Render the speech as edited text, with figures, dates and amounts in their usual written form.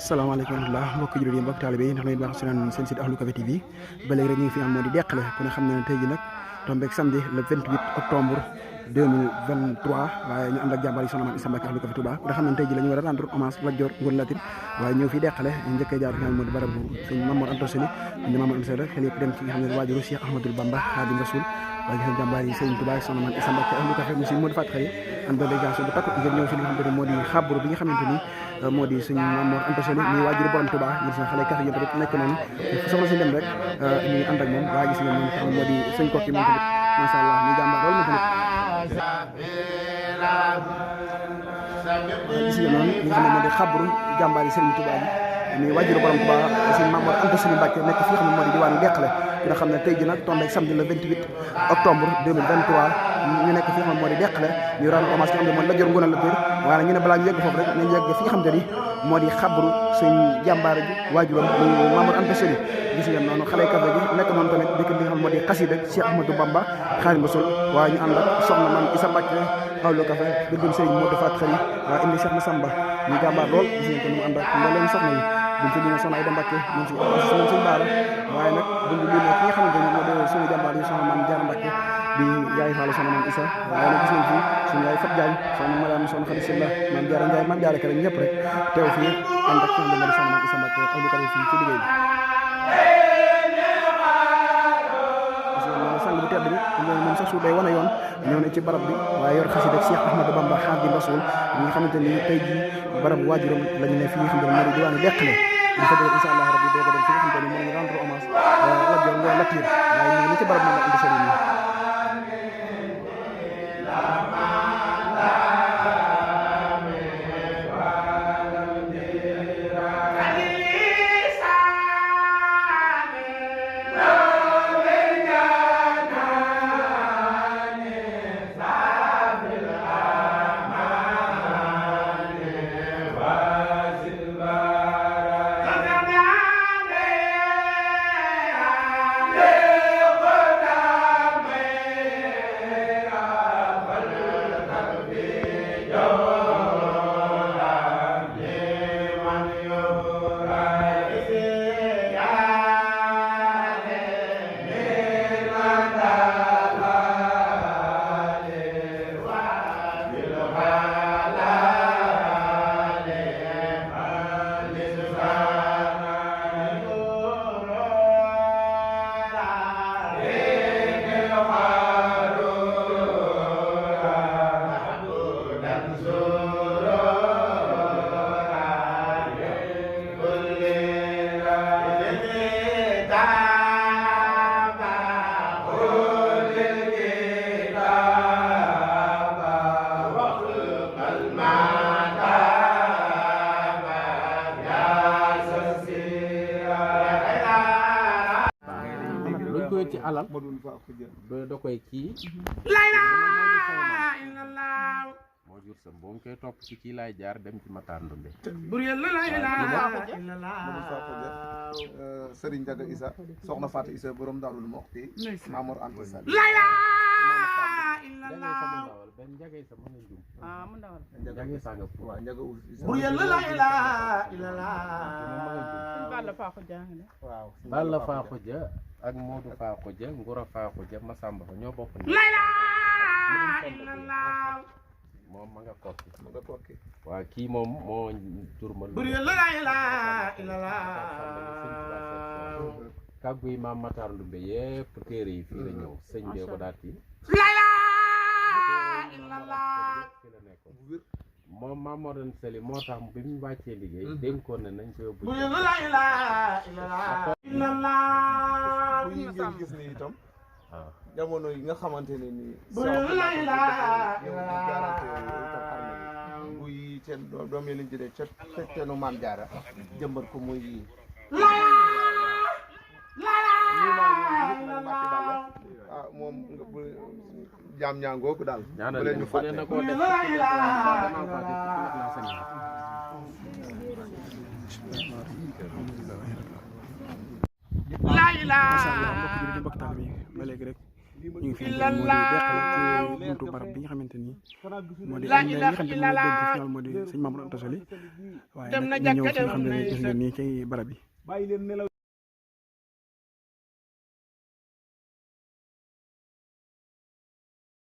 salaamaaleykum wa rahmatulah mbokki jullit yi mbokki taalibe yi ndax nañu baax seen site Ahlu Café TV ba léegi rek ñu ngi fi am moo di Deqale ku ne xam na ne tey ji nag tombeeg samedi le 28 octobre 2023 waaye ñu ànd ak jàmbaar yi soxna Maam Issa Mbacké Ahlu Café Touba ku ne xam ne tey ji la ñu war a rendre hommage Lat Joor Ngoone Latyr waaye ñëw fii Deqale ñu njëkkee jaar fi nga xam moo di barabu sëñ Mamour Anta Sali ñu Mamour Anta Sali xel yëpp dem ci nga xam ne waajuru Cheikh Ahmadou Bamba Khadim Rasoul waaye gis nañ jàmbaar yi sëñ Touba soxna Maam Issa Mbacké Ahlu Café monsieur moo di fàtt xëy am délégation bu takku ngir ñëw fi li nga xamante ne moo di xabru bi nga xamante ni moo di sëñ Mamour Anta Sali muy waajuru borom Touba gis nga xale café yëpp rek nekk noonu soxna si dem rek ñu ànd ak moom waaye gis nga moom xam moo di sëñ Kokki moom tamit macha allah ñu jàmbaar loolu moom tamit gis nga noonu ñi nga xam ne moo di xabru jàmbaar yi Serigne Touba yi muy waajuru borom Touba sëñ Mamour Anta Sali Mbacké nekk fi nga xam ne moo di diwaanu Deqale nga xam ne tey ji nag tombé samedi le 28 octobre 2023 ñu nekk fi nga xam ne moo di Deqale ñu rendre hommage ki nga xam ne moo di Lat Joor Ngoone Latyr waaye ñu ne balaa ñu yegg foofu rek ñu yegg fi nga xam ne moo di xabru sëñ jàmbaar ji waajuram muy Mamour Anta Sali gis ngeen noonu xale kafe gi nekk noonu tamit dëkk bi nga xam ne moo di xasida Cheikh Ahmadou Bamba Khadim Rasoul waaye ñu ànd ak soxna Maam Issa Mbacké Ahlu Café dëggum sëriñ moo defaat xëy waaye indi Cheikh Massamba ñu jàmbaar lool gis ngeen ko mu ànd ak mbooleem soxna yi buñ fi limee soxna Aïda Mbacké ñun si ñun suñu baara waaye nag buñ limee ki nga xamante ne moo di suñu jàmbaar yi soxna Maam Jaara Mbacké di yaay Faal soxna Maam Issa waaye nag gis nañ fi suñu yaay Fat Diagne soxna Mariama soxna Khady Sylla Maam Jaara Njaay Maam Jaara Kala ñëpp rek teew fii ànd ak ki nga xam ne moo di soxna Maam Issa Mbacké Ahlu Café fii ci liggéey bi sang bu tedd bi moom sax su day wane yoon ñëw na ci barab bi waaye yor xasida Cheikh Ahmadou Bamba Khadim Rasoul ñi nga xamante ni tey jii barab waajuram lañu ne fi nga xamante ne moo di diwaanu Deqale ñu fa jóge incha allah rabbi doo ko dem fi nga xamante ni moo ngi rendre hommage Lat Joor Ngoone Latyr waaye ñu ngi ci barab moom la indi sëriñ yi ci alal da koy kii moo jur sa boo koy topp ci kii laay jaar dem ci Matar Ndumbe bur yàlla la ilaha illallah Serigne Ndiaga Issa soxna Fatou Issa borom Daarul Muxti Mamour Anta Sali la ilaha illallah ben Ndiaga Issa mën na jum mu ndawal Ndiaga Issa nga waaw Ndiaga Issa bur yàlla la ilaha illallah Balla Faaxu Ja waaw Balla Faaxu Ja ak Modou Faaxu Ja Ngura Faaxu Ja Masamba fa ñoo bokk la ilaha illallah moom ma nga kokki ma nga kokki waaw kii moom moo turmal bur yàlla la ilaha illallah kàggu yi Maam Matar Ndumbe yépp téere yi fii la ñëw sëñ bee ko daal yi la ilaha illallah moom Mamour Anta Sali moo tax bi mu wàccee liggéey dénkoon na nañ ko yóbbu bur yàlla la ilaha illallah yi ngeen gis ni itam jamono yi nga xamante ne nii bur yàlla la ilaha buy seen doom yi lañ jëlee ca teenu Maam Jaara jëmbat ko muy moom jaam ñaangoogu daal bu leen ñu fàtte na ko def la ilaha mbokk taalibe yi ba léegi rek ñu ngi fi moo di Deqale ci buntu barab bi nga xamante ni moo di am na li nga xamante ni moo di sëñ Mamour Anta Sali waaye nag ñu ñëw fi nga xam ne gis nga nii ci barab yi